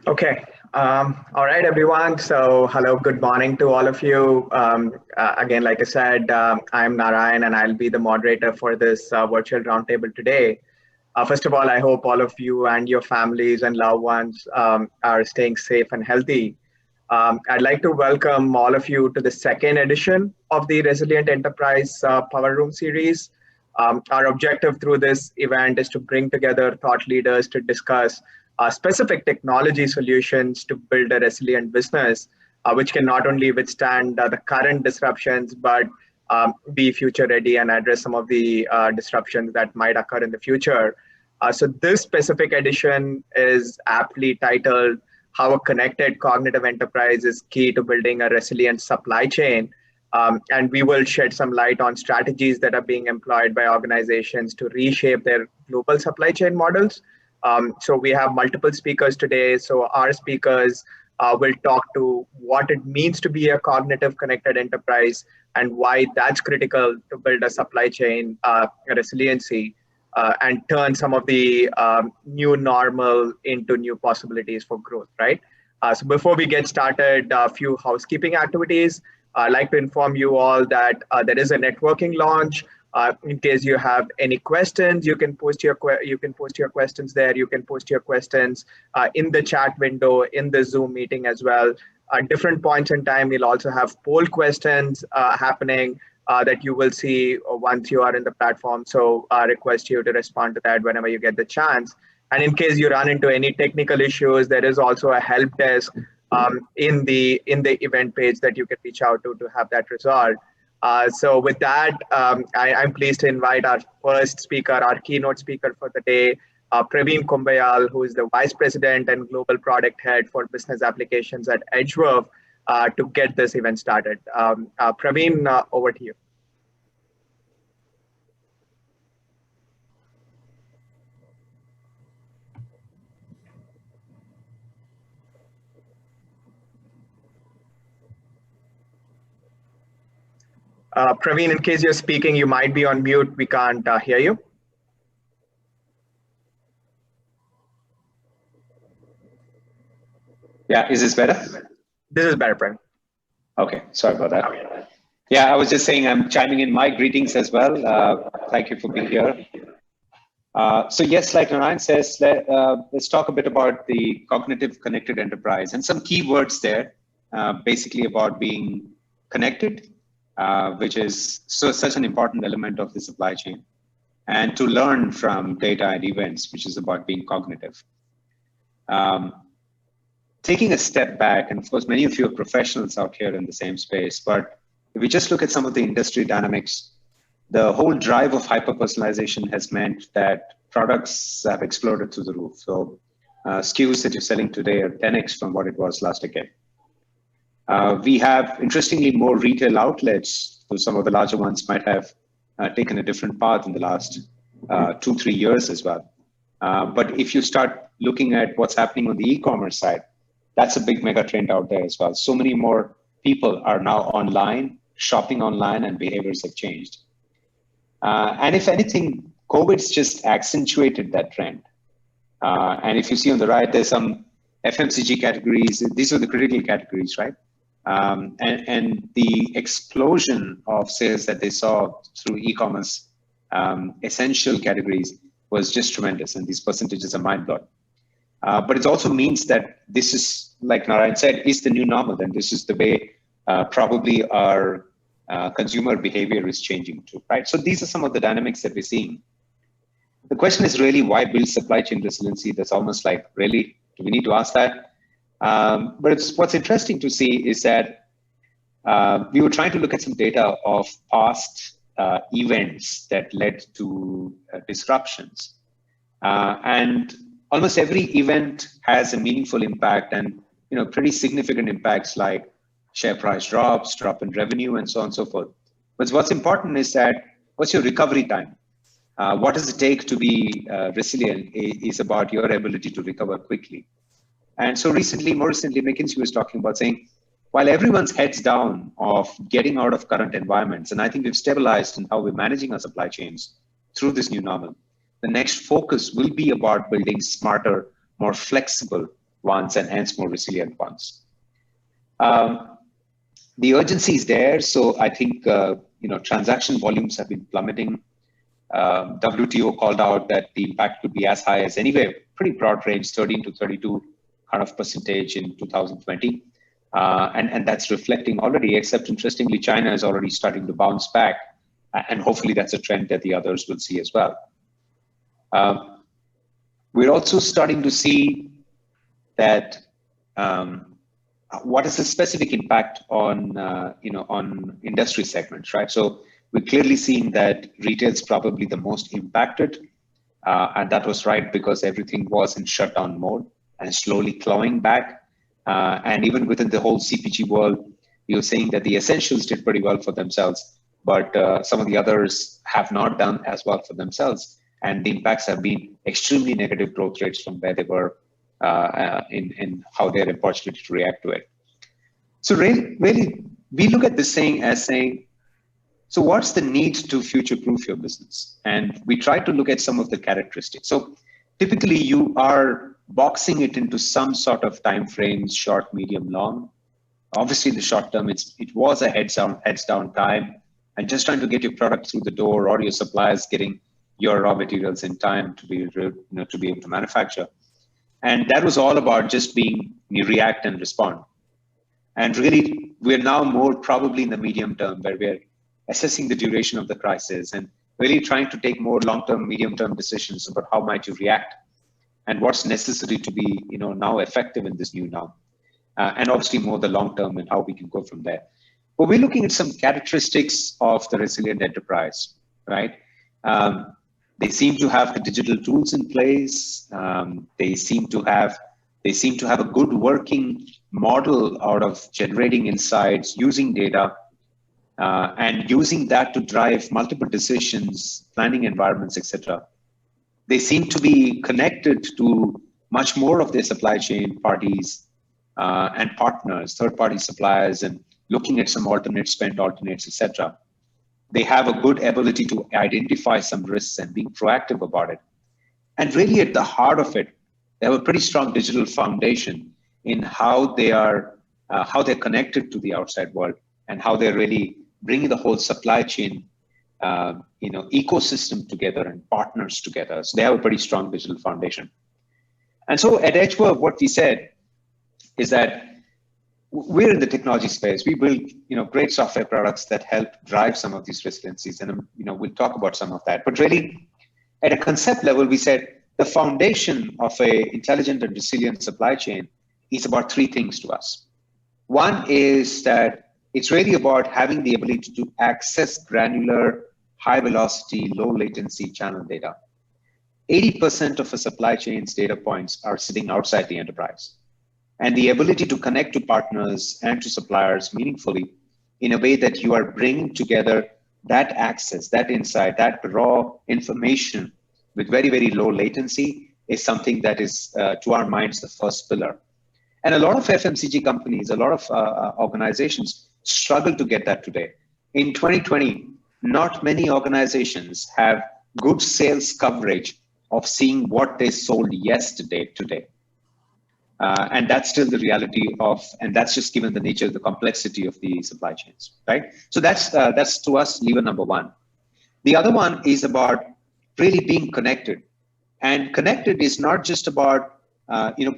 Okay. All right, everyone. So, hello, good morning to all of you. Again, like I said, I'm Narayan and I'll be the moderator for this virtual roundtable today. First of all, I hope all of you and your families and loved ones are staying safe and healthy. I'd like to welcome all of you to the second edition of the Resilient Enterprise Power Room series. Our objective through this event is to bring together thought leaders to discuss specific technology solutions to build a resilient business, which can not only withstand the current disruptions, but be future ready and address some of the disruptions that might occur in the future. So this specific edition is aptly titled How a Connected Cognitive Enterprise is Key to Building a Resilient Supply Chain. And we will shed some light on strategies that are being employed by organizations to reshape their global supply chain models. So we have multiple speakers today. So our speakers will talk to what it means to be a cognitive connected enterprise and why that's critical to build a supply chain resiliency and turn some of the new normal into new possibilities for growth, right? So before we get started, a few housekeeping activities. I'd like to inform you all that there is a networking launch. In case you have any questions, you can post your questions there. You can post your questions in the chat window in the Zoom meeting as well. At different points in time, we'll also have poll questions happening that you will see once you are in the platform. So I request you to respond to that whenever you get the chance. And in case you run into any technical issues, there is also a help desk in the event page that you can reach out to have that resolved. So with that, I'm pleased to invite our first speaker, our keynote speaker for the day, Praveen Kumbayal, who is the Vice President and Global Product Head for Business Applications at Edgeworth, to get this event started. Praveen, over to you. Praveen, in case you're speaking, you might be on mute. We can't hear you. Yeah, is this better? This is better, Praveen. Okay, sorry about that. Yeah, I was just saying I'm chiming in my greetings as well. Thank you for being here. So yes, like Narayan says, let's talk a bit about the cognitive connected enterprise and some key words there, basically about being connected, which is such an important element of the supply chain, and to learn from data and events, which is about being cognitive. Taking a step back, and of course, many of you are professionals out here in the same space, but if we just look at some of the industry dynamics, the whole drive of hyper-personalization has meant that products have exploded through the roof. So SKUs that you're selling today are 10x from what it was last decade. We have, interestingly, more retail outlets, so some of the larger ones might have taken a different path in the last 2-3 years as well. But if you start looking at what's happening on the e-commerce side, that's a big mega trend out there as well. So many more people are now online, shopping online, and behaviors have changed. And if anything, COVID's just accentuated that trend. And if you see on the right, there's some FMCG categories. These are the critical categories, right? And the explosion of sales that they saw through e-commerce essential categories was just tremendous. And these percentages are mind-blowing. But it also means that this is, like Narayan said, is the new normal. And this is the way probably our consumer behavior is changing too, right? So these are some of the dynamics that we're seeing. The question is really, why build supply chain resiliency? That's almost like, really, do we need to ask that? But what's interesting to see is that we were trying to look at some data of past events that led to disruptions. And almost every event has a meaningful impact and pretty significant impacts like share price drops, drop in revenue, and so on and so forth. But what's important is that what's your recovery time? What does it take to be resilient is about your ability to recover quickly. And so more recently, McKinsey was talking about saying, while everyone's heads down of getting out of current environments, and I think we've stabilized in how we're managing our supply chains through this new normal, the next focus will be about building smarter, more flexible, ones and hence more resilient ones. The urgency is there, so I think transaction volumes have been plummeting. WTO called out that the impact could be as high as anywhere, pretty broad range, 13 to 32 kind of percentage in 2020. And that's reflecting already, except interestingly, China is already starting to bounce back. And hopefully that's a trend that the others will see as well. We're also starting to see that what is the specific impact on on industry segments, right? So we're clearly seeing that retail is probably the most impacted, and that was right because everything was in shutdown mode and slowly clawing back. And even within the whole CPG world, you're saying that the essentials did pretty well for themselves, but some of the others have not done as well for themselves, and the impacts have been extremely negative growth rates from where they were in how they're opportunity to react to it. So really, we look at this saying as saying, so what's the need to future-proof your business? And we try to look at some of the characteristics. So typically you are boxing it into some sort of time frames, short, medium, long. Obviously in the short term, it was a heads down time, and just trying to get your product through the door or your suppliers getting your raw materials in time to be able to manufacture. And that was all about just being react and respond. And really, we're now more probably in the medium term where we're assessing the duration of the crisis and really trying to take more long-term, medium-term decisions about how might you react and what's necessary to be now effective in this new norm. And obviously more the long-term and how we can go from there. But we're looking at some characteristics of the resilient enterprise, right? They seem to have the digital tools in place. They seem to have a good working model out of generating insights, using data, and using that to drive multiple decisions, planning environments, etc. They seem to be connected to much more of their supply chain parties and partners, third-party suppliers, and looking at some alternate spend alternates, etc. They have a good ability to identify some risks and being proactive about it. And really at the heart of it, they have a pretty strong digital foundation in how they're connected to the outside world and how they're really bringing the whole supply chain ecosystem together and partners together. So they have a pretty strong digital foundation. And so at Edgeworth, what we said is that we're in the technology space. We build great software products that help drive some of these resiliencies, and we'll talk about some of that. But really, at a concept level, we said the foundation of a intelligent and resilient supply chain is about three things to us. One is that it's really about having the ability to access granular, high velocity, low latency channel data. 80% of a supply chain's data points are sitting outside the enterprise. And the ability to connect to partners and to suppliers meaningfully in a way that you are bringing together that access, that insight, that raw information with very, very low latency is something that is, to our minds, the first pillar. And a lot of FMCG companies, a lot of organizations struggle to get that today. In 2020, not many organizations have good sales coverage of seeing what they sold yesterday today. And that's still the reality of, and that's just given the nature of the complexity of the supply chains, right? So that's to us lever number one. The other one is about really being connected, and connected is not just about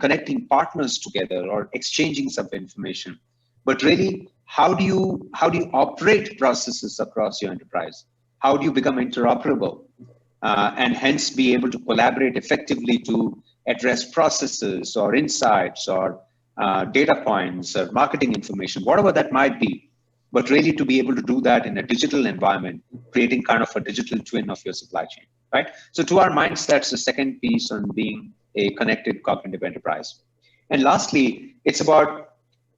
connecting partners together or exchanging some information, but really how do you operate processes across your enterprise? How do you become interoperable, and hence be able to collaborate effectively to address processes or insights or data points or marketing information, whatever that might be, but really to be able to do that in a digital environment, creating kind of a digital twin of your supply chain, right? So to our minds, that's the second piece on being a connected cognitive enterprise. And lastly, it's about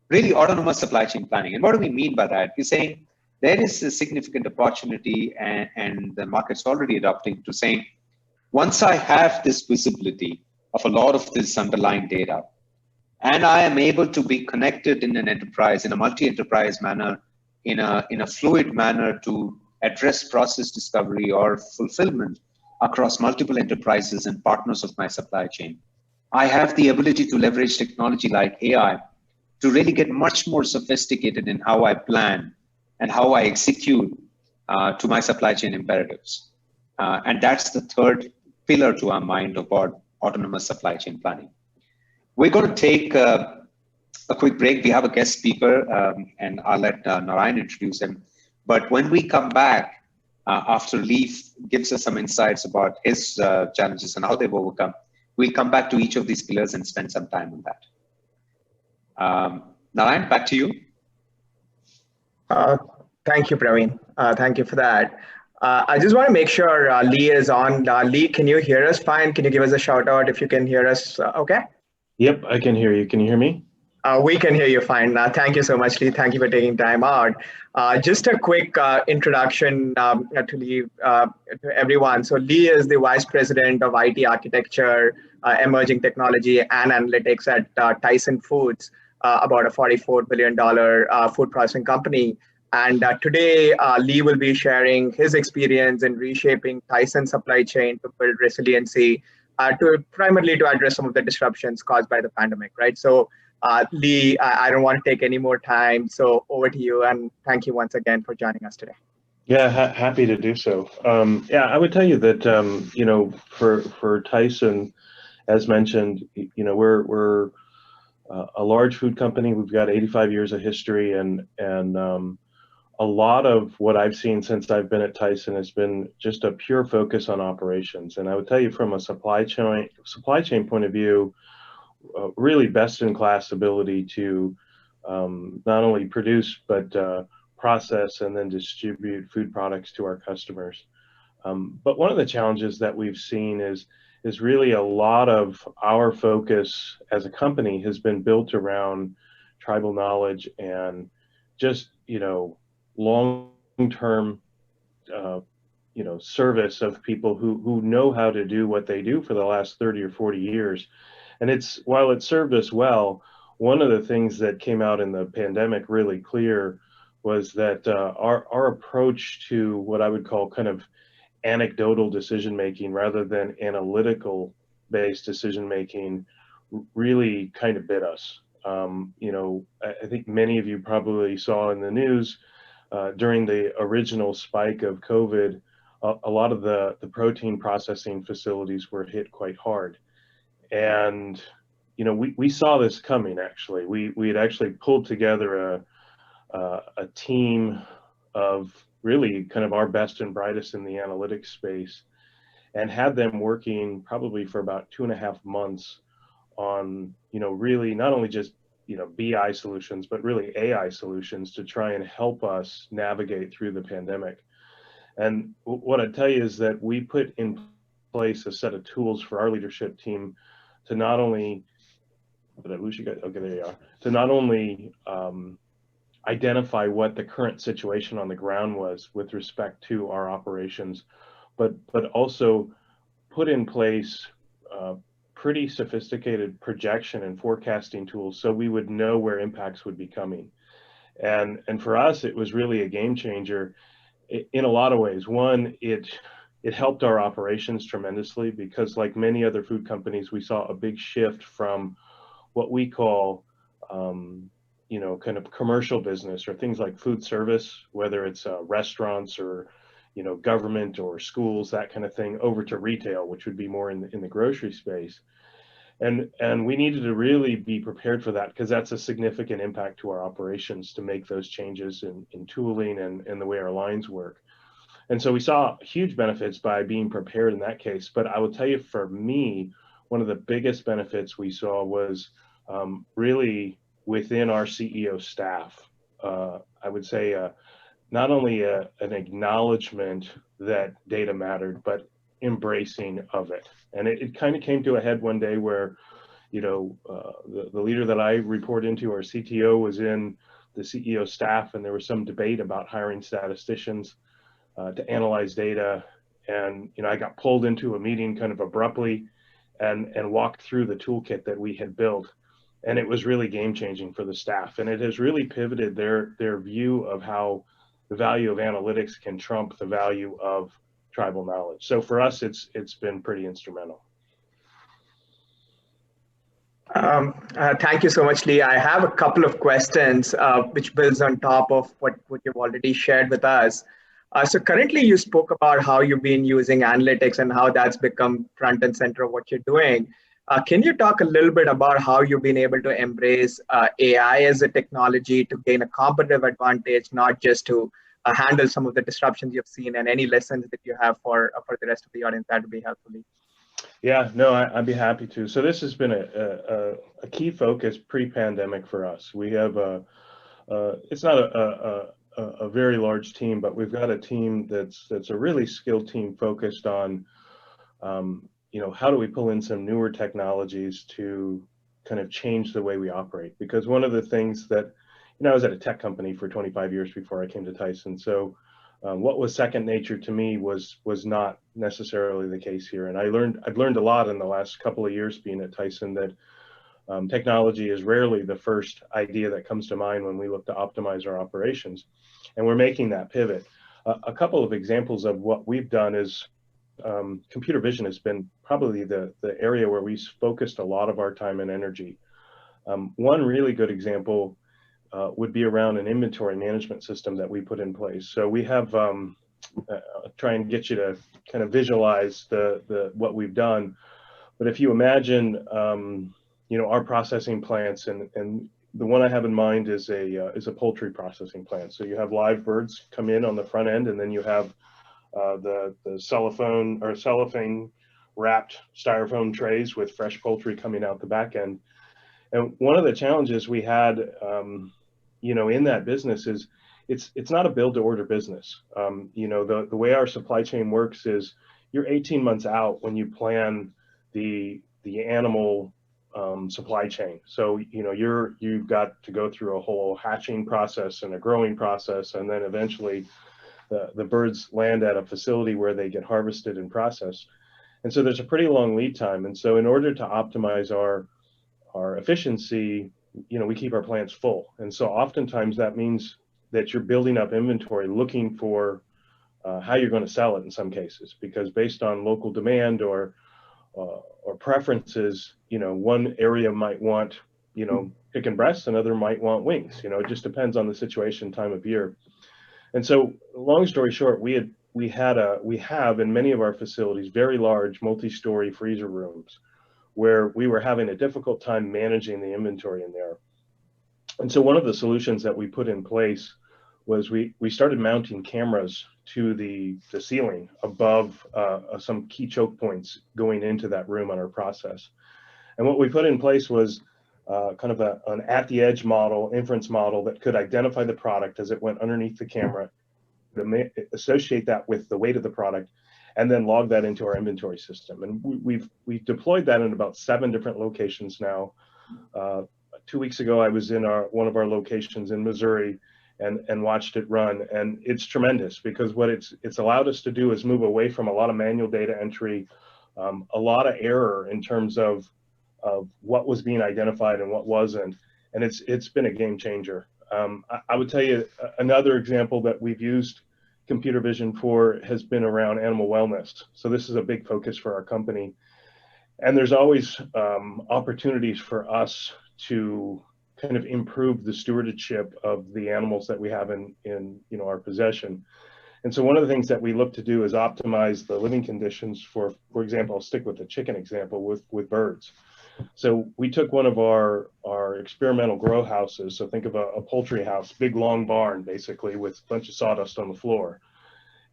really autonomous supply chain planning. And what do we mean by that? We're saying there is a significant opportunity, and the market's already adopting to saying, once I have this visibility of a lot of this underlying data, and I am able to be connected in an enterprise, in a multi-enterprise manner, in a fluid manner to address process discovery or fulfillment across multiple enterprises and partners of my supply chain, I have the ability to leverage technology like AI to really get much more sophisticated in how I plan and how I execute to my supply chain imperatives. And that's the third pillar to our mind about autonomous supply chain planning. We're going to take a quick break. We have a guest speaker, and I'll let Narayan introduce him. But when we come back, after Leaf gives us some insights about his challenges and how they've overcome, we'll come back to each of these pillars and spend some time on that. Narayan, back to you. Uh, Thank you, Praveen. Thank you for that. I just want to make sure Lee is on. Lee, can you hear us fine? Can you give us a shout out if you can hear us? Okay. Yep, I can hear you. Can you hear me? We can hear you fine. Thank you so much, Lee. Thank you for taking time out. Just a quick introduction to Lee, to everyone. So Lee is the Vice President of IT Architecture, Emerging Technology and Analytics at Tyson Foods, about a $44 billion food processing company. And today, Lee will be sharing his experience in reshaping Tyson supply chain to build resiliency, to primarily to address some of the disruptions caused by the pandemic, right? So Lee, I don't want to take any more time. So over to you. And thank you once again for joining us today. Yeah, happy to do so. Yeah, I would tell you that for Tyson, as mentioned, we're a large food company. We've got 85 years of history, and a lot of what I've seen since I've been at Tyson has been just a pure focus on operations. And I would tell you from a supply chain point of view, really best in class ability to not only produce but process and then distribute food products to our customers. But one of the challenges that we've seen is really a lot of our focus as a company has been built around tribal knowledge and just long-term service of people who know how to do what they do for the last 30 or 40 years. And while it served us well, one of the things that came out in the pandemic really clear was that our approach to what I would call kind of anecdotal decision making rather than analytical based decision making really kind of bit us. I think many of you probably saw in the news during the original spike of COVID, a lot of the protein processing facilities were hit quite hard. And we saw this coming. Actually, we had actually pulled together a team of really kind of our best and brightest in the analytics space, and had them working probably for about 2.5 months on really not only just BI solutions, but really AI solutions to try and help us navigate through the pandemic. And what I'd tell you is that we put in place a set of tools for our leadership team to not only, did I lose you guys? Okay, there you are. To not only identify what the current situation on the ground was with respect to our operations, but also put in place pretty sophisticated projection and forecasting tools so we would know where impacts would be coming. And for us, it was really a game changer in a lot of ways. One, it helped our operations tremendously because, like many other food companies, we saw a big shift from what we call kind of commercial business or things like food service, whether it's restaurants or government or schools, that kind of thing, over to retail, which would be more in the grocery space. And we needed to really be prepared for that because that's a significant impact to our operations to make those changes in tooling and the way our lines work. And so we saw huge benefits by being prepared in that case. But I will tell you, for me, one of the biggest benefits we saw was really within our CEO staff. I would say not only an acknowledgement that data mattered, but embracing of it. And it kind of came to a head one day where, the leader that I report into, our CTO, was in the CEO staff, and there was some debate about hiring statisticians to analyze data. And, I got pulled into a meeting kind of abruptly and walked through the toolkit that we had built. And it was really game changing for the staff. And it has really pivoted their view of how the value of analytics can trump the value of tribal knowledge. So for us, it's been pretty instrumental. Thank you so much, Lee. I have a couple of questions which builds on top of what you've already shared with us. So currently you spoke about how you've been using analytics and how that's become front and center of what you're doing. Can you talk a little bit about how you've been able to embrace AI as a technology to gain a competitive advantage, not just to handle some of the disruptions you've seen, and any lessons that you have for the rest of the audience? That would be helpful, Lee. Yeah, no, I'd be happy to. So this has been a key focus pre-pandemic for us. We have it's not a very large team, but we've got a team that's a really skilled team focused on, how do we pull in some newer technologies to kind of change the way we operate? Because one of the things that, I was at a tech company for 25 years before I came to Tyson. So what was second nature to me was not necessarily the case here. And I've learned a lot in the last couple of years being at Tyson that technology is rarely the first idea that comes to mind when we look to optimize our operations. And we're making that pivot. A couple of examples of what we've done is computer vision has been probably the area where we focused a lot of our time and energy. One really good example would be around an inventory management system that we put in place. So we have, try and get you to kind of visualize what we've done. But if you imagine, our processing plants, and the one I have in mind is a poultry processing plant. So you have live birds come in on the front end, and then you have the cellophane wrapped styrofoam trays with fresh poultry coming out the back end. And one of the challenges we had, in that business is it's not a build to order business. The way our supply chain works is you're 18 months out when you plan the animal supply chain. So, you've got to go through a whole hatching process and a growing process, and then eventually the birds land at a facility where they get harvested and processed. And so there's a pretty long lead time. And so in order to optimize our efficiency, we keep our plants full. And so oftentimes that means that you're building up inventory, looking for how you're going to sell it in some cases, because based on local demand or preferences, one area might want, chicken breasts, another might want wings. It just depends on the situation, time of year. And so, long story short, we have in many of our facilities very large multi-story freezer rooms where we were having a difficult time managing the inventory in there. And so one of the solutions that we put in place was we started mounting cameras to the ceiling above some key choke points going into that room on our process. And what we put in place was kind of an at the edge model, inference model that could identify the product as it went underneath the camera, associate that with the weight of the product, and then log that into our inventory system. And we've deployed that in about 7 different locations now. 2 weeks ago, I was in one of our locations in Missouri and watched it run. And it's tremendous because what it's allowed us to do is move away from a lot of manual data entry, a lot of error in terms of what was being identified and what wasn't. And it's been a game changer. I would tell you another example that we've used computer vision for has been around animal wellness. So this is a big focus for our company. And there's always opportunities for us to kind of improve the stewardship of the animals that we have in our possession. And so one of the things that we look to do is optimize the living conditions for example, I'll stick with the chicken example with birds. So we took one of our experimental grow houses. So think of a poultry house, big long barn, basically with a bunch of sawdust on the floor.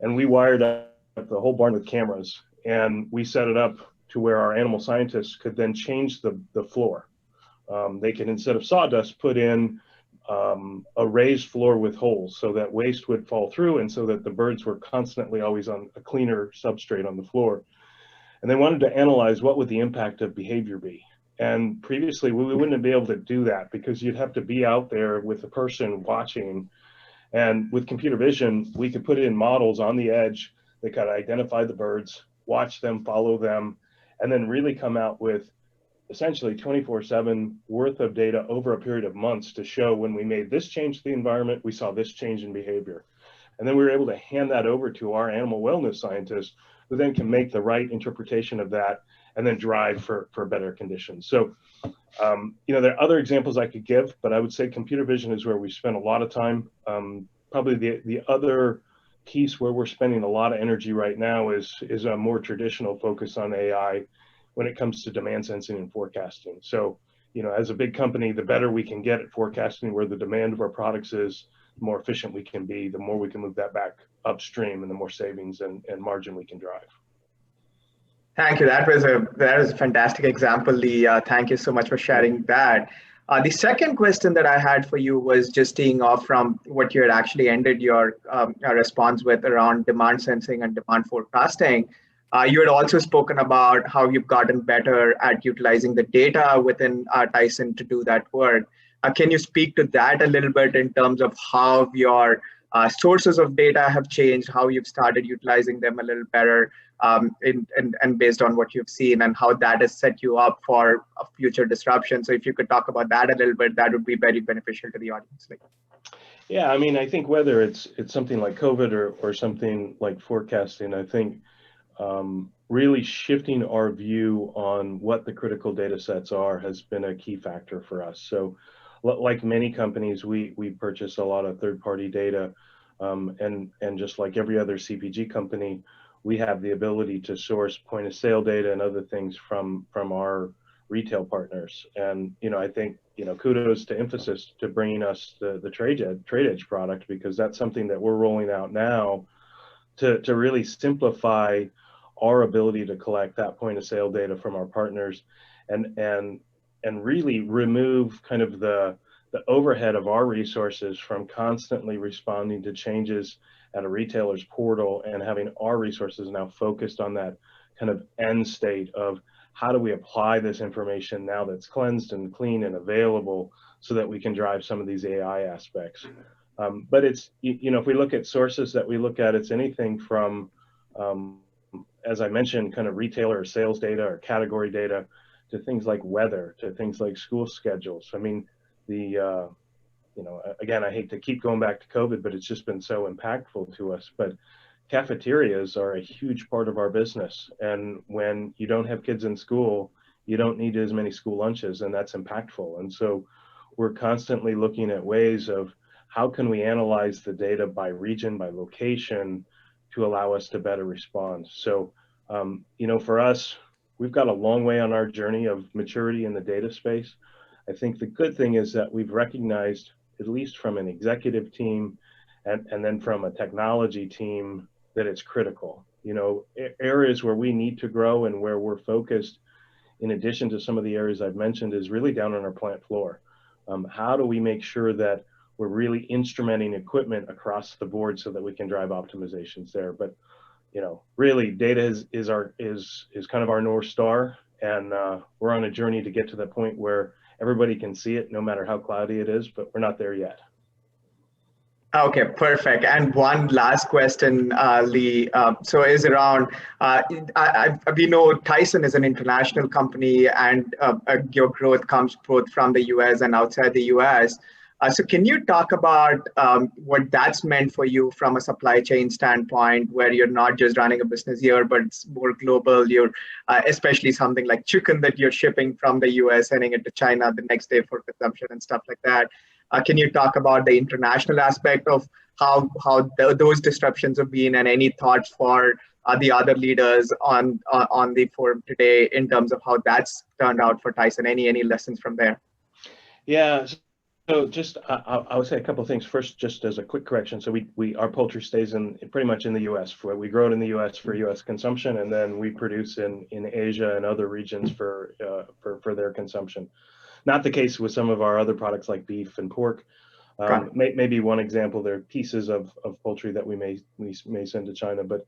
And we wired up the whole barn with cameras, and we set it up to where our animal scientists could then change the floor. They can, instead of sawdust, put in a raised floor with holes so that waste would fall through and so that the birds were constantly always on a cleaner substrate on the floor. And they wanted to analyze what would the impact of behavior be. And previously we wouldn't be able to do that because you'd have to be out there with a person watching. And with computer vision, we could put in models on the edge that could identify the birds, watch them, follow them, and then really come out with essentially 24/7 worth of data over a period of months to show when we made this change to the environment, we saw this change in behavior. And then we were able to hand that over to our animal wellness scientists, who then can make the right interpretation of that and then drive for better conditions. So, there are other examples I could give, but I would say computer vision is where we spend a lot of time. Probably the other piece where we're spending a lot of energy right now is a more traditional focus on AI when it comes to demand sensing and forecasting. So, as a big company, the better we can get at forecasting where the demand of our products is, the more efficient we can be, the more we can move that back upstream, and the more savings and margin we can drive. Thank you. That was a fantastic example, Lee. Thank you so much for sharing that. The second question that I had for you was just teeing off from what you had actually ended your response with around demand sensing and demand forecasting. You had also spoken about how you've gotten better at utilizing the data within Tyson to do that work. Can you speak to that a little bit in terms of how your sources of data have changed, how you've started utilizing them a little better, and based on what you've seen, and how that has set you up for a future disruption? So if you could talk about that a little bit, that would be very beneficial to the audience. Yeah, I mean, I think whether it's something like COVID or something like forecasting, I think really shifting our view on what the critical data sets are has been a key factor for us. So like many companies, we purchase a lot of third-party data, and just like every other CPG company, we have the ability to source point of sale data and other things from our retail partners. And I think kudos to Infosys to bringing us the trade edge product, because that's something that we're rolling out now to really simplify our ability to collect that point of sale data from our partners, and really remove kind of the overhead of our resources from constantly responding to changes at a retailer's portal, and having our resources now focused on that kind of end state of how do we apply this information now that's cleansed and clean and available so that we can drive some of these AI aspects. But it's, if we look at sources that we look at, it's anything from, as I mentioned, kind of retailer or sales data or category data, to things like weather, to things like school schedules. I mean, again, I hate to keep going back to COVID, but it's just been so impactful to us. But cafeterias are a huge part of our business. And when you don't have kids in school, you don't need as many school lunches, and that's impactful. And so we're constantly looking at ways of how can we analyze the data by region, by location, to allow us to better respond. So, for us, we've got a long way on our journey of maturity in the data space. I think the good thing is that we've recognized, at least from an executive team and then from a technology team, that it's critical. Areas where we need to grow and where we're focused, in addition to some of the areas I've mentioned, is really down on our plant floor. How do we make sure that we're really instrumenting equipment across the board so that we can drive optimizations there? But really, data is kind of our North Star, and we're on a journey to get to the point where everybody can see it, no matter how cloudy it is, but we're not there yet. Okay, perfect. And one last question, Lee. So is around, we know Tyson is an international company, and your growth comes both from the US and outside the US. So can you talk about what that's meant for you from a supply chain standpoint, where you're not just running a business here, but it's more global? You're especially something like chicken that you're shipping from the US, sending it to China the next day for consumption and stuff like that. Can you talk about the international aspect of how those disruptions have been, and any thoughts for the other leaders on the forum today in terms of how that's turned out for Tyson? Any lessons from there? Yeah. So just, I would say a couple of things. First, just as a quick correction. So our poultry stays pretty much in the U.S. We grow it in the U.S. for U.S. consumption, and then we produce in Asia and other regions for their consumption. Not the case with some of our other products like beef and pork. Maybe one example, there are pieces of poultry that we may send to China, but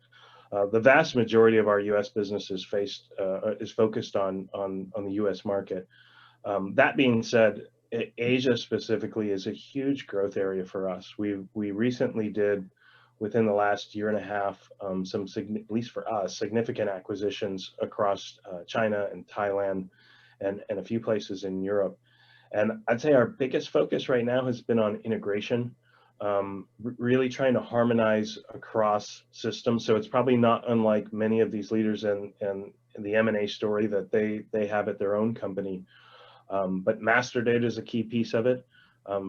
the vast majority of our U.S. business is focused on the U.S. market. That being said, Asia specifically is a huge growth area for us. We recently did, within the last year and a half, at least for us, significant acquisitions across China and Thailand and a few places in Europe. And I'd say our biggest focus right now has been on integration, really trying to harmonize across systems. So it's probably not unlike many of these leaders in the M&A story that they have at their own company. But master data is a key piece of it.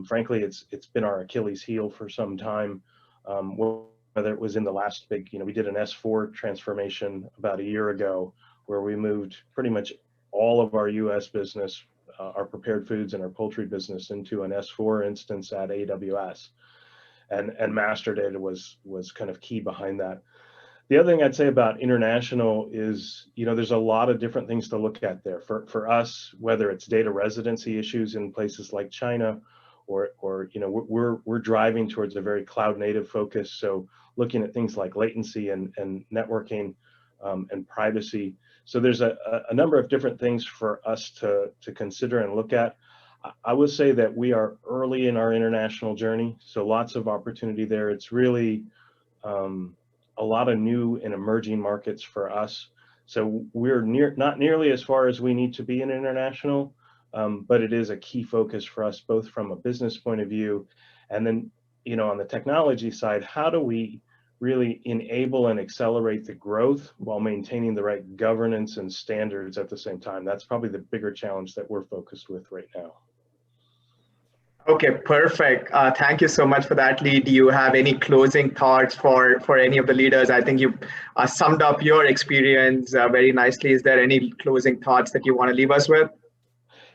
Frankly, it's been our Achilles heel for some time. Whether it was in the last big, we did an S4 transformation about a year ago, where we moved pretty much all of our U.S. business, our prepared foods and our poultry business, into an S4 instance at AWS, and master data was kind of key behind that. The other thing I'd say about international is, there's a lot of different things to look at there. For us, whether it's data residency issues in places like China, or we're driving towards a very cloud native focus. So looking at things like latency and networking and privacy. So there's a number of different things for us to consider and look at. I would say that we are early in our international journey, so lots of opportunity there. It's really a lot of new and emerging markets for us. So we're not nearly as far as we need to be in international, but it is a key focus for us, both from a business point of view, and then, on the technology side, how do we really enable and accelerate the growth while maintaining the right governance and standards at the same time? That's probably the bigger challenge that we're focused with right now. Okay, perfect. Thank you so much for that, Lee. Do you have any closing thoughts for any of the leaders? I think you summed up your experience very nicely. Is there any closing thoughts that you want to leave us with?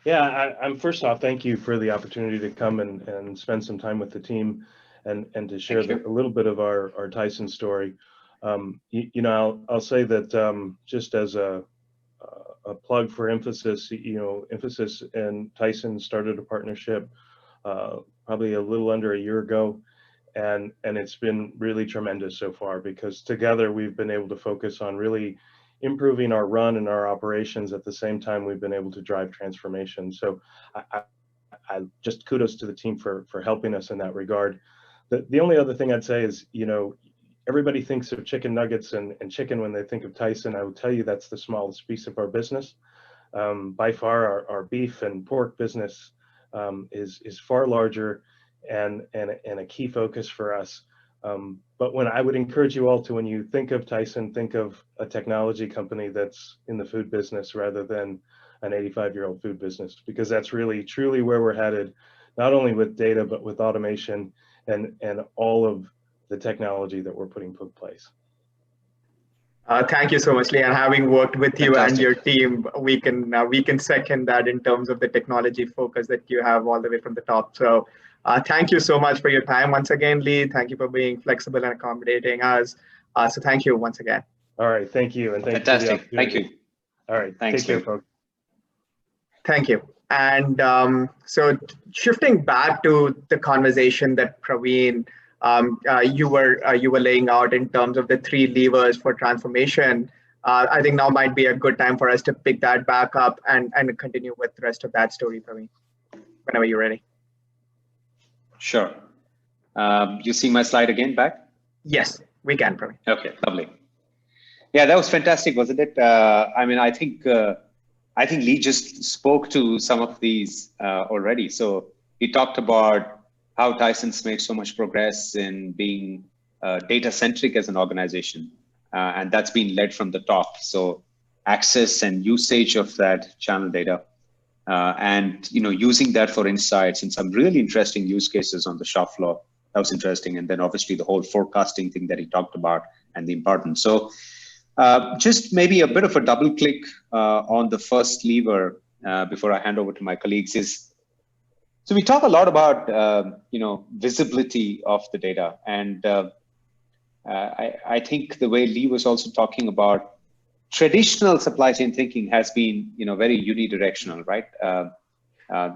Yeah, I'm first off, thank you for the opportunity to come and spend some time with the team and to share a little bit of our Tyson story. I'll say that just as a plug for Emphasis, Emphasis and Tyson started a partnership probably a little under a year ago, and it's been really tremendous so far, because together we've been able to focus on really improving our run and our operations. At the same time, we've been able to drive transformation. So I just kudos to the team for helping us in that regard. The only other thing I'd say is, everybody thinks of chicken nuggets and chicken when they think of Tyson. I will tell you that's the smallest piece of our business. By far, our beef and pork business is far larger and a key focus for us. But when I would encourage you all to, when you think of Tyson, think of a technology company that's in the food business rather than an 85-year-old food business, because that's really truly where we're headed, not only with data, but with automation and all of the technology that we're putting in place. Thank you so much, Lee. And having worked with you and your team, we can second that in terms of the technology focus that you have all the way from the top. So thank you so much for your time once again, Lee. Thank you for being flexible and accommodating us. So thank you once again. All right, thank you, and fantastic. Thank you. All right, thanks, take care, folks. Thank you. And so shifting back to the conversation that Praveen, you were laying out in terms of the 3 levers for transformation, I think now might be a good time for us to pick that back up and continue with the rest of that story, Praveen, whenever you're ready. Sure. You see my slide again back? Yes, we can, Praveen. Okay, lovely. Yeah, that was fantastic, wasn't it? I think Lee just spoke to some of these already. So he talked about how Tyson's made so much progress in being data-centric as an organization, and that's been led from the top. So access and usage of that channel data, and using that for insights and some really interesting use cases on the shop floor. That was interesting. And then obviously the whole forecasting thing that he talked about and the importance. So just maybe a bit of a double click on the first lever before I hand over to my colleagues is, so we talk a lot about visibility of the data, and I think the way Lee was also talking about, traditional supply chain thinking has been very unidirectional, right?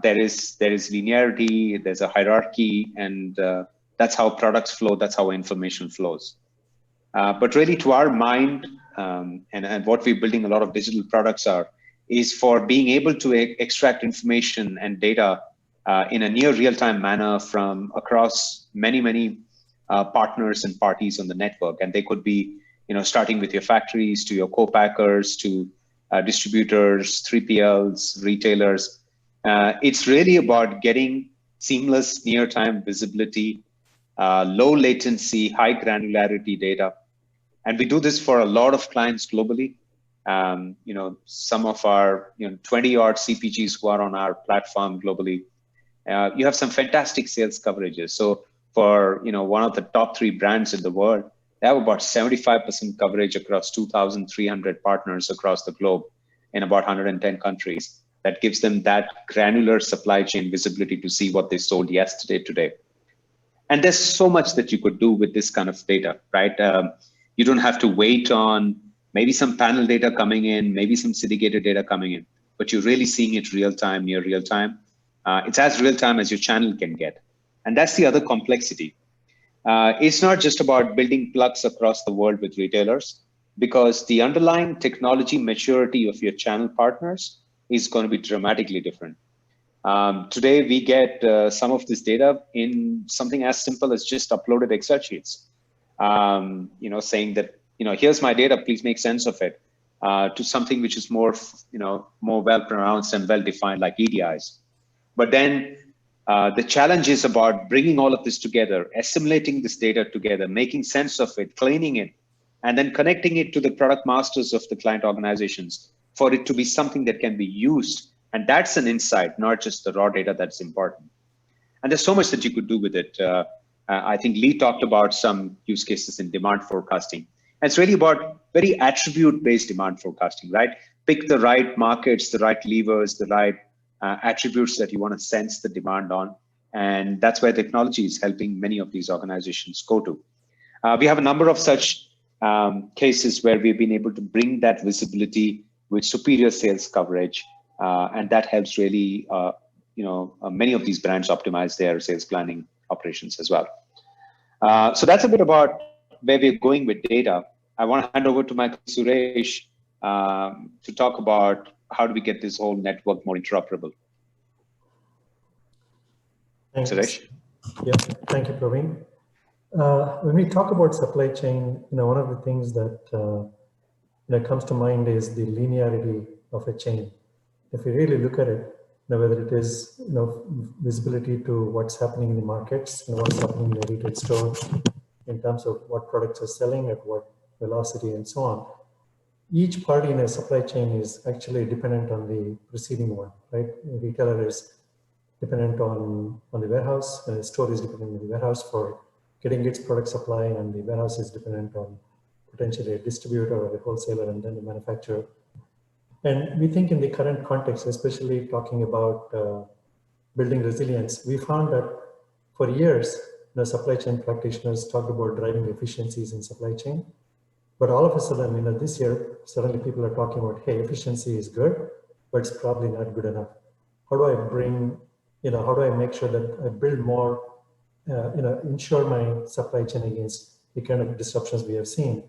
There is linearity, there's a hierarchy, and that's how products flow, that's how information flows. But really, to our mind, and what we're building a lot of digital products is for being able to extract information and data in a near real-time manner from across many partners and parties on the network. And they could be, starting with your factories, to your co-packers, to distributors, 3PLs, retailers. It's really about getting seamless near-time visibility, low latency, high granularity data. And we do this for a lot of clients globally. some of our 20 odd CPGs who are on our platform globally. You have some fantastic sales coverages. So for one of the top 3 brands in the world, they have about 75% coverage across 2,300 partners across the globe in about 110 countries. That gives them that granular supply chain visibility to see what they sold yesterday, today. And there's so much that you could do with this kind of data, right? You don't have to wait on maybe some panel data coming in, maybe some syndicated data coming in, but you're really seeing it real time, near real time. It's as real time as your channel can get. And that's the other complexity. It's not just about building plugs across the world with retailers, because the underlying technology maturity of your channel partners is going to be dramatically different. Today, we get some of this data in something as simple as just uploaded Excel sheets, saying that, here's my data, please make sense of it, to something which is more, more well-pronounced and well-defined like EDIs. But then the challenge is about bringing all of this together, assimilating this data together, making sense of it, cleaning it, and then connecting it to the product masters of the client organizations for it to be something that can be used. And that's an insight, not just the raw data that's important. And there's so much that you could do with it. I think Lee talked about some use cases in demand forecasting. And it's really about very attribute-based demand forecasting, right? Pick the right markets, the right levers, the right attributes that you want to sense the demand on. And that's where technology is helping many of these organizations go to. We have a number of such cases where we've been able to bring that visibility with superior sales coverage. And that helps really, many of these brands optimize their sales planning operations as well. So that's a bit about where we're going with data. I want to hand over to my colleague Suresh to talk about how do we get this whole network more interoperable. Thanks. Suresh? Yeah, thank you, Praveen. When we talk about supply chain, one of the things that comes to mind is the linearity of a chain. If we really look at it, whether it is visibility to what's happening in the markets, what's happening in the retail store, in terms of what products are selling at what velocity and so on, each party in a supply chain is actually dependent on the preceding one, right? A retailer is dependent on the warehouse, and a store is dependent on the warehouse for getting its product supply, and the warehouse is dependent on potentially a distributor or a wholesaler and then the manufacturer. And we think in the current context, especially talking about building resilience, we found that for years, supply chain practitioners talked about driving efficiencies in supply chain. But all of a sudden, this year, suddenly people are talking about, hey, efficiency is good, but it's probably not good enough. How do I bring, how do I make sure that I build more, ensure my supply chain against the kind of disruptions we have seen?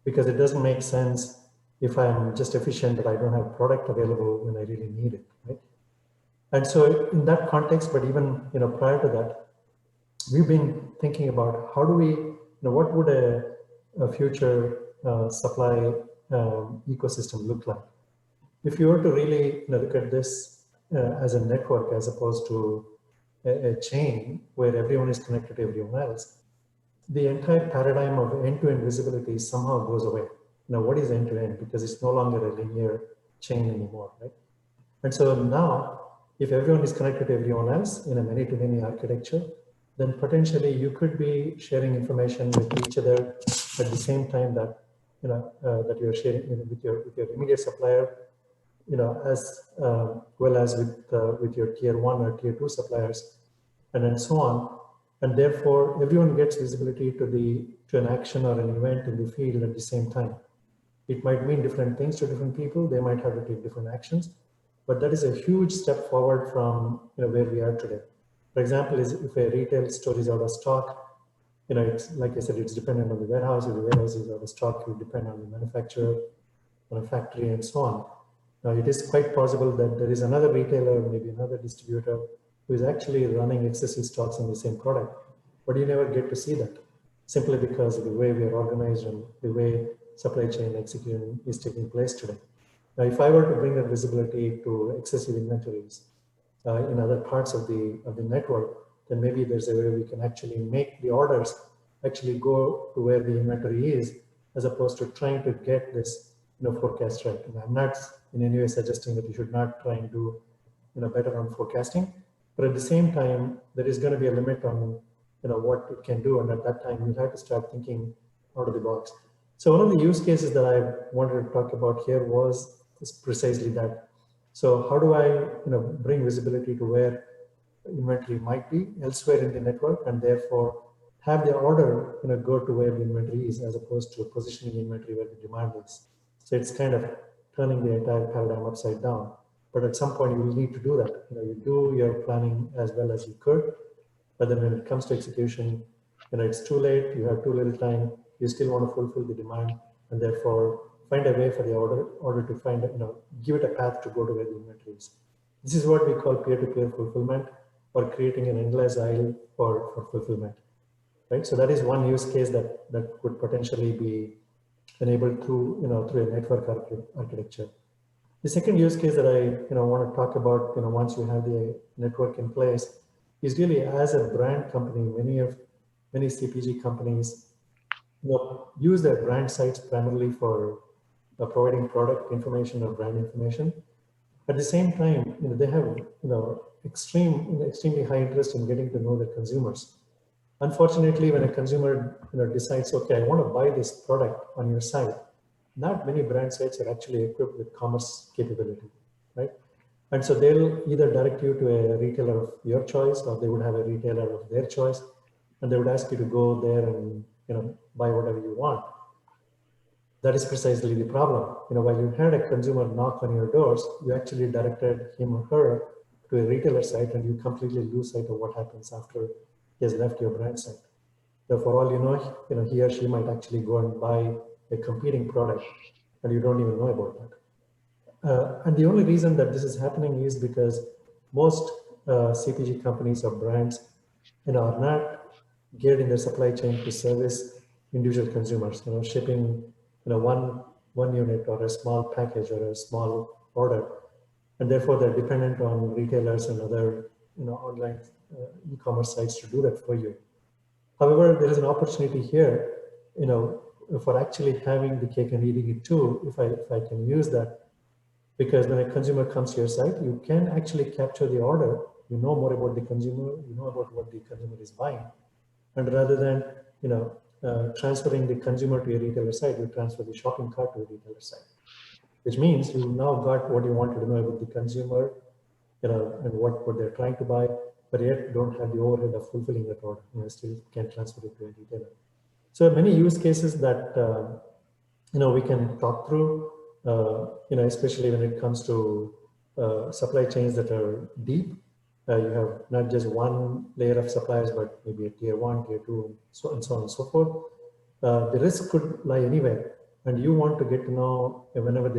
Because it doesn't make sense if I'm just efficient, but I don't have product available when I really need it, right? And so in that context, but even prior to that, we've been thinking about how do we, what would a future supply ecosystem look like? If you were to really look at this as a network as opposed to a chain where everyone is connected to everyone else, the entire paradigm of end-to-end visibility somehow goes away. Now, what is end-to-end? Because it's no longer a linear chain anymore, right? And so now, if everyone is connected to everyone else in a many-to-many architecture, then potentially you could be sharing information with each other at the same time that that you're sharing with your immediate supplier, as well as with your tier 1 or tier 2 suppliers, and then so on. And therefore, everyone gets visibility to an action or an event in the field at the same time. It might mean different things to different people. They might have to take different actions, but that is a huge step forward from where we are today. For example, if a retail store is out of stock, it's like I said, it's dependent on the warehouse. If the warehouse is out of stock, it will depend on the manufacturer, on a factory, and so on. Now, it is quite possible that there is another retailer, maybe another distributor, who is actually running excessive stocks on the same product, but you never get to see that, simply because of the way we are organized and the way supply chain execution is taking place today. Now, if I were to bring that visibility to excessive inventories in other parts of the network, then maybe there's a way we can actually make the orders actually go to where the inventory is, as opposed to trying to get this forecast right. And I'm not in any way suggesting that you should not try and do better on forecasting, but at the same time, there is going to be a limit on what it can do, and at that time, you have to start thinking out of the box. So one of the use cases that I wanted to talk about here was precisely that. So how do I bring visibility to where inventory might be elsewhere in the network, and therefore have the order go to where the inventory is, as opposed to positioning inventory where the demand is. So it's kind of turning the entire paradigm upside down. But at some point you will need to do that. You do your planning as well as you could, but then when it comes to execution, it's too late, you have too little time, you still want to fulfill the demand, and therefore find a way for the order to find, give it a path to go to where the inventory is. This is what we call peer-to-peer fulfillment, or creating an endless aisle for fulfillment, right? So that is one use case that could potentially be enabled through, through a network architecture. The second use case that I want to talk about, once you have the network in place, is really as a brand company. Many CPG companies use their brand sites primarily for providing product information or brand information. At the same time, they have extremely high interest in getting to know their consumers. Unfortunately, when a consumer decides, okay, I want to buy this product on your site, not many brand sites are actually equipped with commerce capability, right? And so they'll either direct you to a retailer of your choice, or they would have a retailer of their choice, and they would ask you to go there and buy whatever you want. That is precisely the problem. While you had a consumer knock on your doors, you actually directed him or her to a retailer site, and you completely lose sight of what happens after he has left your brand site. So for all you know, he or she might actually go and buy a competing product, and you don't even know about that. And the only reason that this is happening is because most CPG companies or brands, are not geared in their supply chain to service individual consumers. Shipping, one unit or a small package or a small order, and therefore they're dependent on retailers and other, online e-commerce sites to do that for you. However, there is an opportunity here, for actually having the cake and eating it too, if I can use that, because when a consumer comes to your site, you can actually capture the order, more about the consumer, about what the consumer is buying. And rather than, transferring the consumer to a retailer site, you transfer the shopping cart to a retailer site, which means you now got what you wanted to know about the consumer, and what they're trying to buy, but yet you don't have the overhead of fulfilling that order. Still can transfer it to a retailer. So many use cases that we can talk through, especially when it comes to supply chains that are deep. You have not just one layer of suppliers, but maybe a tier 1, tier 2, and so on and so forth. The risk could lie anywhere, and you want to get to know whenever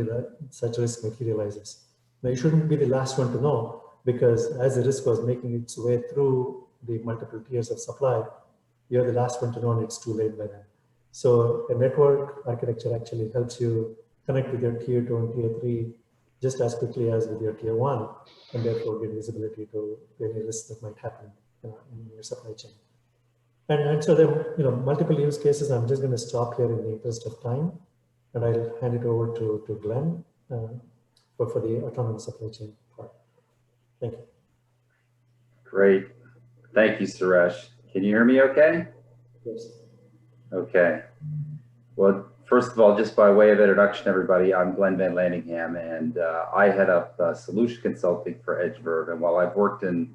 such risk materializes. Now, you shouldn't be the last one to know, because as the risk was making its way through the multiple tiers of supply, you're the last one to know, and it's too late by then. So a network architecture actually helps you connect with your tier 2 and tier 3 just as quickly as with your tier 1, and therefore get visibility to any risks that might happen in your supply chain. And so there are multiple use cases. I'm just going to stop here in the interest of time, and I'll hand it over to Glenn for the autonomous supply chain part. Thank you. Great. Thank you, Suresh. Can you hear me okay? Yes. Okay. Well, first of all, just by way of introduction, everybody, I'm Glenn Van Laningham, and I head up solution consulting for EdgeVerve. And while I've worked in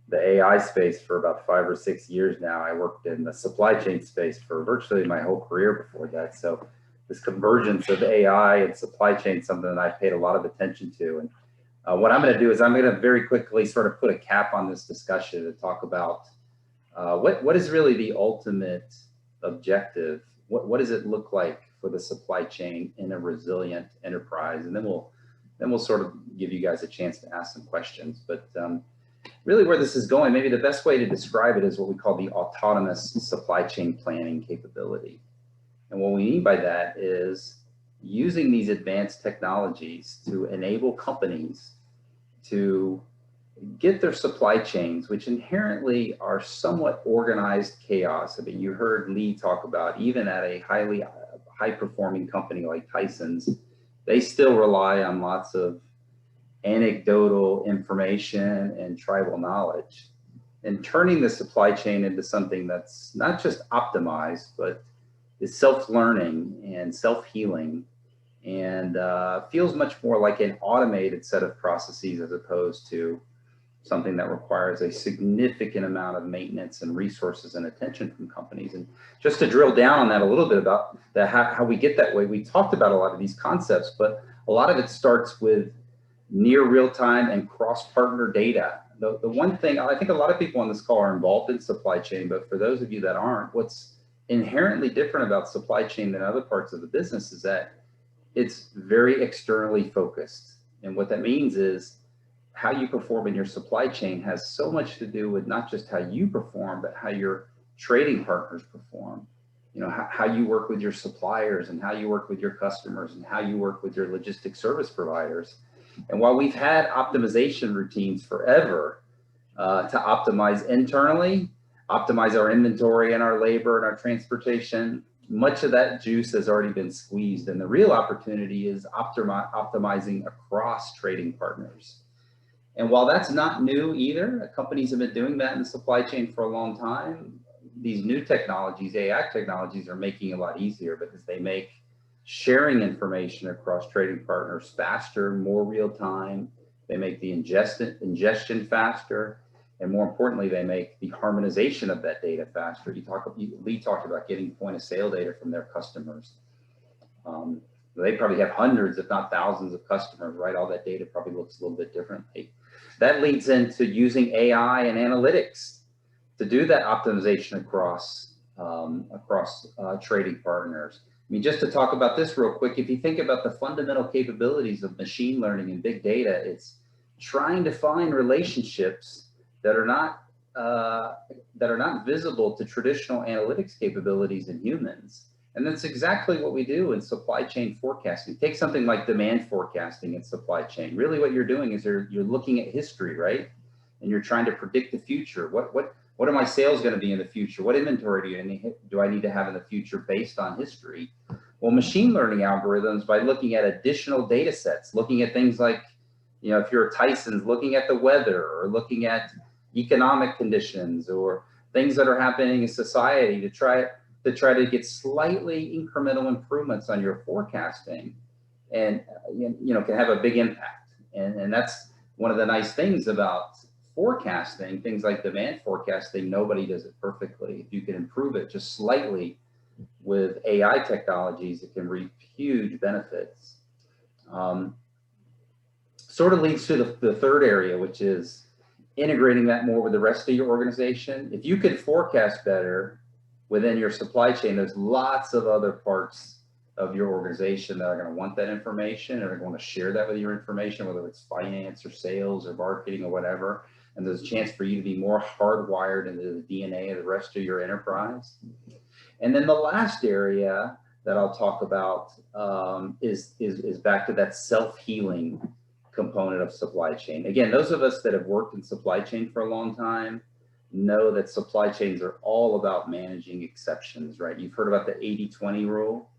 the AI space for about 5 or 6 years now, I worked in the supply chain space for virtually my whole career before that. So this convergence of AI and supply chain is something that I paid a lot of attention to. And what I'm going to do is I'm going to very quickly sort of put a cap on this discussion and talk about what is really the ultimate objective. What does it look like for the supply chain in a resilient enterprise? And then we'll sort of give you guys a chance to ask some questions. But really where this is going, maybe the best way to describe it is what we call the autonomous supply chain planning capability. And what we mean by that is using these advanced technologies to enable companies to get their supply chains, which inherently are somewhat organized chaos. I mean, you heard Lee talk about, even at a high performing company like Tyson's, they still rely on lots of anecdotal information and tribal knowledge. And turning the supply chain into something that's not just optimized, but is self-learning and self-healing, and feels much more like an automated set of processes as opposed to something that requires a significant amount of maintenance and resources and attention from companies. And just to drill down on that a little bit about that, how we get that way, we talked about a lot of these concepts, but a lot of it starts with near real-time and cross-partner data. The one thing, I think a lot of people on this call are involved in supply chain, but for those of you that aren't, what's inherently different about supply chain than other parts of the business is that it's very externally focused. And what that means is how you perform in your supply chain has so much to do with not just how you perform, but how your trading partners perform. You know, how you work with your suppliers and how you work with your customers and how you work with your logistics service providers. And while we've had optimization routines forever to optimize internally, optimize our inventory and our labor and our transportation, much of that juice has already been squeezed. And the real opportunity is optimizing across trading partners. And while that's not new either, companies have been doing that in the supply chain for a long time. These new technologies, AI technologies, are making it a lot easier because they make sharing information across trading partners faster, more real time. They make the ingestion faster. And more importantly, they make the harmonization of that data faster. Lee talked about getting point of sale data from their customers. They probably have hundreds, if not thousands of customers, right? All that data probably looks a little bit differently. That leads into using AI and analytics to do that optimization across trading partners. I mean, just to talk about this real quick, if you think about the fundamental capabilities of machine learning and big data, it's trying to find relationships that are not visible to traditional analytics capabilities in humans. And that's exactly what we do in supply chain forecasting. Take something like demand forecasting in supply chain. Really what you're doing is you're looking at history, right? And you're trying to predict the future. What are my sales going to be in the future? What inventory do I need to have in the future based on history? Well, machine learning algorithms, by looking at additional data sets, looking at things like, you know, if you're a Tyson's, looking at the weather or looking at economic conditions or things that are happening in society to try to get slightly incremental improvements on your forecasting, and you know, can have a big impact. And that's one of the nice things about forecasting. Things like demand forecasting, nobody does it perfectly. If you can improve it just slightly with AI technologies, it can reap huge benefits. Sort of leads to the third area, which is integrating that more with the rest of your organization. If you can forecast better within your supply chain, there's lots of other parts of your organization that are going to want that information, or are going to share that with your information, whether it's finance or sales or marketing or whatever. And there's a chance for you to be more hardwired into the DNA of the rest of your enterprise. And then the last area that I'll talk about is back to that self-healing component of supply chain. Again, those of us that have worked in supply chain for a long time know that supply chains are all about managing exceptions, right? You've heard about the 80-20 rule.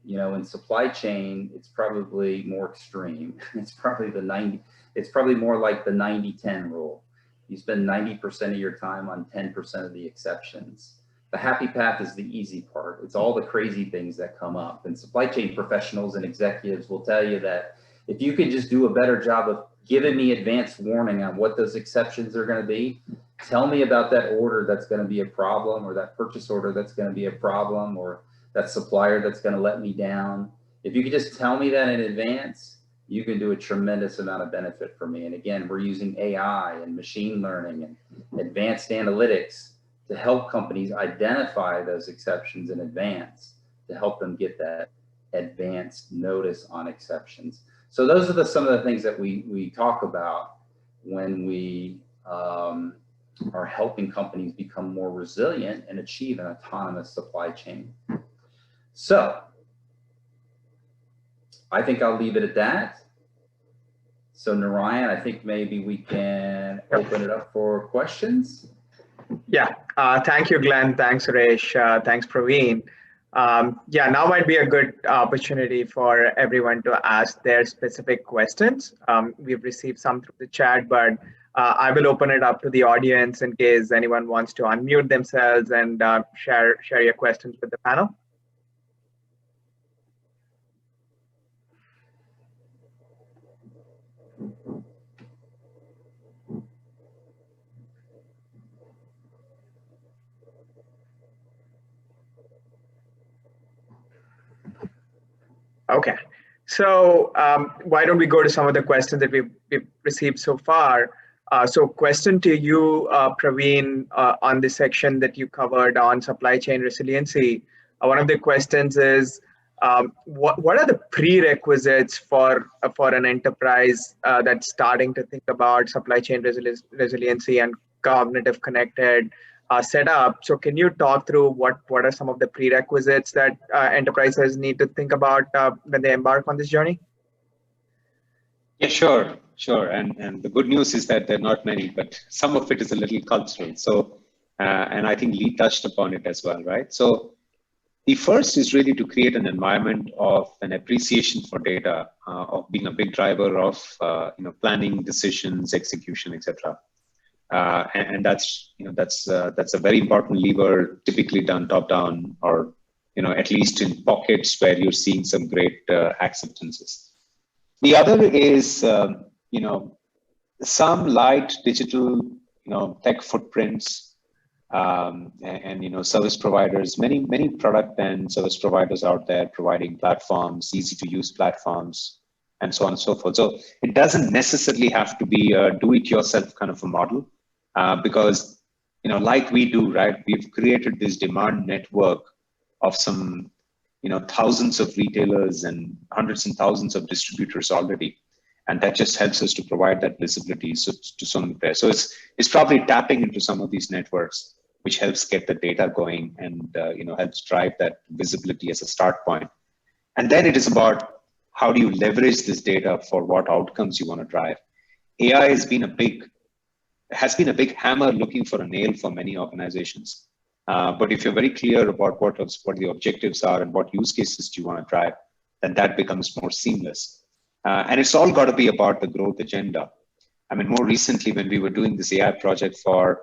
You know, in supply chain, it's probably more extreme. It's probably more like the 90-10 rule. You spend 90% of your time on 10% of the exceptions. The happy path is the easy part. It's all the crazy things that come up. And supply chain professionals and executives will tell you that if you can just do a better job of giving me advance warning on what those exceptions are going to be, tell me about that order that's going to be a problem, or that purchase order that's going to be a problem, or that supplier that's going to let me down. If you could just tell me that in advance, you can do a tremendous amount of benefit for me. And again, we're using AI and machine learning and advanced analytics to help companies identify those exceptions in advance, to help them get that advanced notice on exceptions. So those are some of the things that we talk about when we are helping companies become more resilient and achieve an autonomous supply chain. So I think I'll leave it at that. So Narayan, I think maybe we can open it up for questions. Yeah, thank you, Glenn. Thanks, Suresh. Thanks, Praveen. Yeah, now might be a good opportunity for everyone to ask their specific questions. We've received some through the chat, but I will open it up to the audience in case anyone wants to unmute themselves and share your questions with the panel. Okay, so why don't we go to some of the questions that we've received so far. So question to you, Praveen, on the section that you covered on supply chain resiliency. One of the questions is, what are the prerequisites for an enterprise that's starting to think about supply chain resiliency and cognitive connected setup? So can you talk through what are some of the prerequisites that enterprises need to think about when they embark on this journey? Yeah, sure. And the good news is that there are not many, but some of it is a little cultural. So, and I think Lee touched upon it as well, right? So the first is really to create an environment of an appreciation for data, of being a big driver of planning, decisions, execution, etc. And that's a very important lever, typically done top down, or at least in pockets where you're seeing some great acceptances. The other is some light digital tech footprints, and service providers, many product and service providers out there providing platforms, easy to use platforms, and so on and so forth. So it doesn't necessarily have to be a do-it-yourself kind of a model, because like we do, right? We've created this demand network of some thousands of retailers and hundreds and thousands of distributors already, and that just helps us to provide that visibility to so many players. So it's probably tapping into some of these networks, which helps get the data going and helps drive that visibility as a start point. And then it is about how do you leverage this data for what outcomes you want to drive. AI has been a big hammer looking for a nail for many organizations. But if you're very clear about what the objectives are and what use cases do you want to drive, then that becomes more seamless. And it's all got to be about the growth agenda. I mean, more recently, when we were doing this AI project for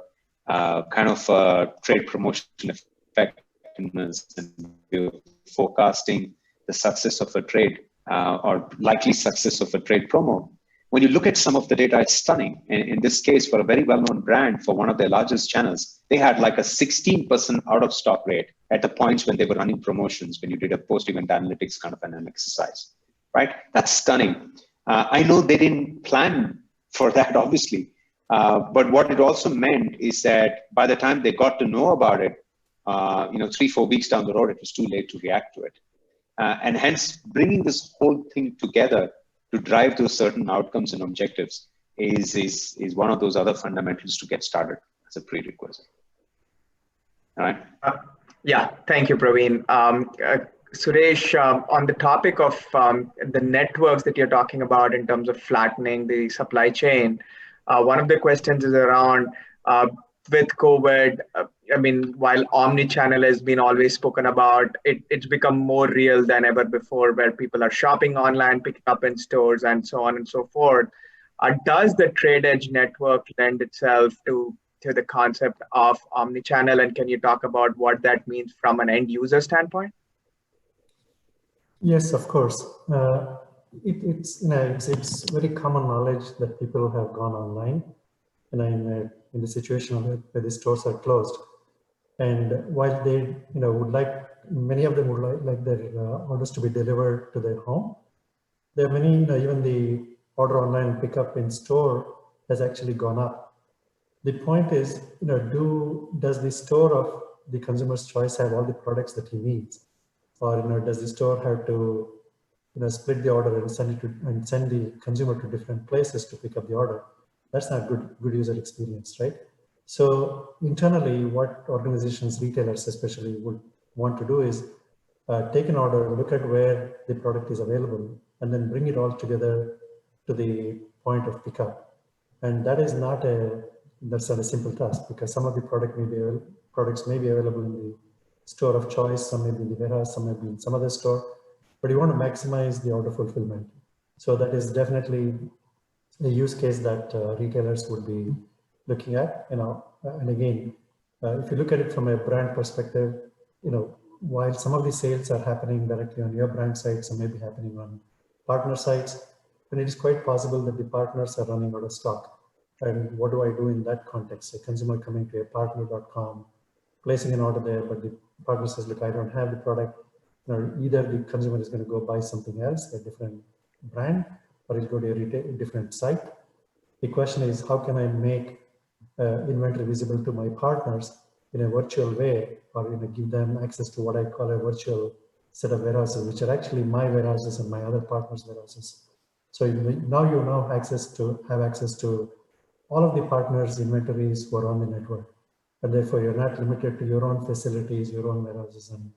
trade promotion effectiveness, and we were forecasting the success of a trade or likely success of a trade promo, when you look at some of the data, it's stunning. In this case, for a very well-known brand, for one of their largest channels, they had like a 16% out of stock rate at the points when they were running promotions, when you did a post-event analytics kind of an exercise, right? That's stunning. I know they didn't plan for that, obviously. But what it also meant is that by the time they got to know about it, 3-4 weeks down the road, it was too late to react to it. And hence, bringing this whole thing together to drive those certain outcomes and objectives is one of those other fundamentals to get started as a prerequisite. All right. Yeah, thank you, Praveen. Suresh, on the topic of the networks that you're talking about in terms of flattening the supply chain, one of the questions is around with COVID. I mean, while omni-channel has been always spoken about, it's become more real than ever before, where people are shopping online, picking up in stores, and so on and so forth. Does the trade edge network lend itself to the concept of omni-channel, and can you talk about what that means from an end user standpoint? Yes, of course. It's very common knowledge that people have gone online, and in the situation where the stores are closed. And while they would like, many of them would like their orders to be delivered to their home, there are many, even the order online and pick up in store has actually gone up. The point is, does the store of the consumer's choice have all the products that he needs? Or does the store have to split the order and send the consumer to different places to pick up the order? That's not good user experience, right? So internally, what organizations, retailers especially, would want to do is take an order, look at where the product is available, and then bring it all together to the point of pickup. And that's not a simple task, because some of the products may be available in store of choice, some may be in the warehouse, some may be in some other store, but you want to maximize the order fulfillment. So that is definitely a use case that retailers would be looking at, and again, if you look at it from a brand perspective, while some of the sales are happening directly on your brand site, some may be happening on partner sites, and it is quite possible that the partners are running out of stock. And what do I do in that context? A consumer coming to a partner.com, placing an order there, but the partner says, look, I don't have the product. Either the consumer is going to go buy something else, a different brand, or he'll go to a different site. The question is, how can I make inventory visible to my partners in a virtual way, or give them access to what I call a virtual set of warehouses, which are actually my warehouses and my other partners' warehouses. So now you have access to all of the partners' inventories who are on the network, and therefore you're not limited to your own facilities, your own warehouses, and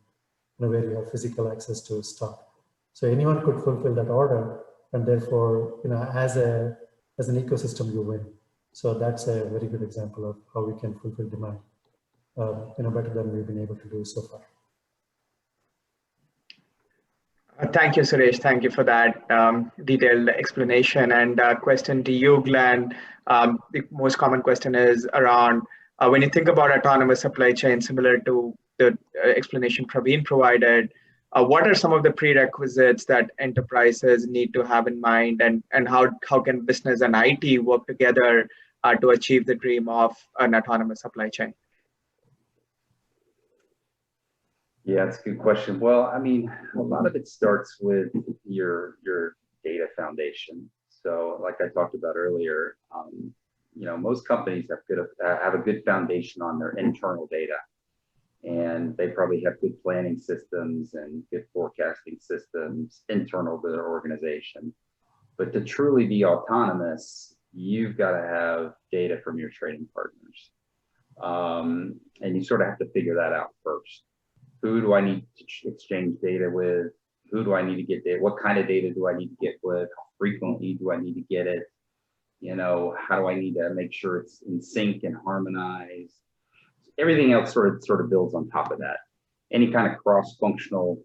where you have physical access to stock. So anyone could fulfill that order, and therefore, as an ecosystem, you win. So that's a very good example of how we can fulfill demand, better than we've been able to do so far. Thank you, Suresh. Thank you for that detailed explanation. And question to you, Glenn. The most common question is around when you think about autonomous supply chain, similar to the explanation Praveen provided, what are some of the prerequisites that enterprises need to have in mind, and how can business and IT work together to achieve the dream of an autonomous supply chain? Yeah, that's a good question. Well, I mean, a lot of it starts with your data foundation. So like I talked about earlier, most companies have a good foundation on their internal data. And they probably have good planning systems and good forecasting systems internal to their organization. But to truly be autonomous, you've got to have data from your trading partners. And you sort of have to figure that out first. Who do I need to exchange data with? Who do I need to get data? What kind of data do I need to get with? How frequently do I need to get it? How do I need to make sure it's in sync and harmonized? Everything else sort of builds on top of that. Any kind of cross-functional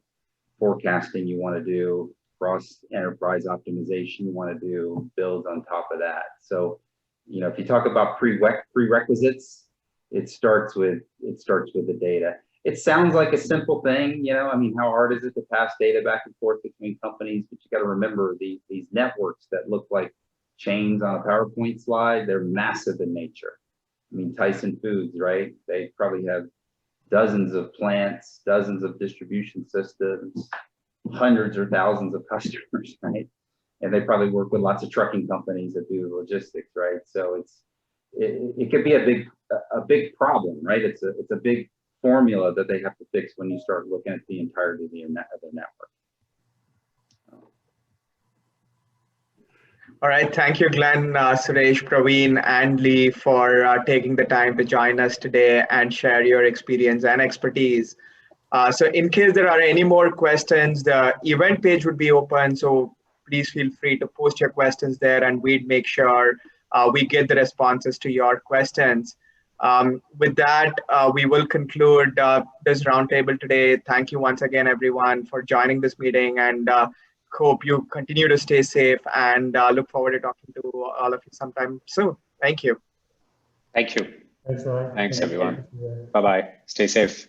forecasting you want to do, cross-enterprise optimization you want to do, builds on top of that. So, if you talk about prerequisites, it starts with the data. It sounds like a simple thing, how hard is it to pass data back and forth between companies? But you got to remember these networks that look like chains on a PowerPoint slide, they're massive in nature. I mean, Tyson Foods, right? They probably have dozens of plants, dozens of distribution systems, hundreds or thousands of customers, right? And they probably work with lots of trucking companies that do logistics, right? So it could be a big problem, right? It's a big formula that they have to fix when you start looking at the entirety of the network. All right, thank you, Glenn, Suresh, Praveen, and Lee for taking the time to join us today and share your experience and expertise. So in case there are any more questions, the event page would be open, so please feel free to post your questions there, and we'd make sure we get the responses to your questions. With that, we will conclude this roundtable today. Thank you once again, everyone, for joining this meeting, and hope you continue to stay safe, and look forward to talking to all of you sometime soon. Thank you. Thank you. Thanks, Ryan. Thanks, everyone. Bye-bye. Stay safe.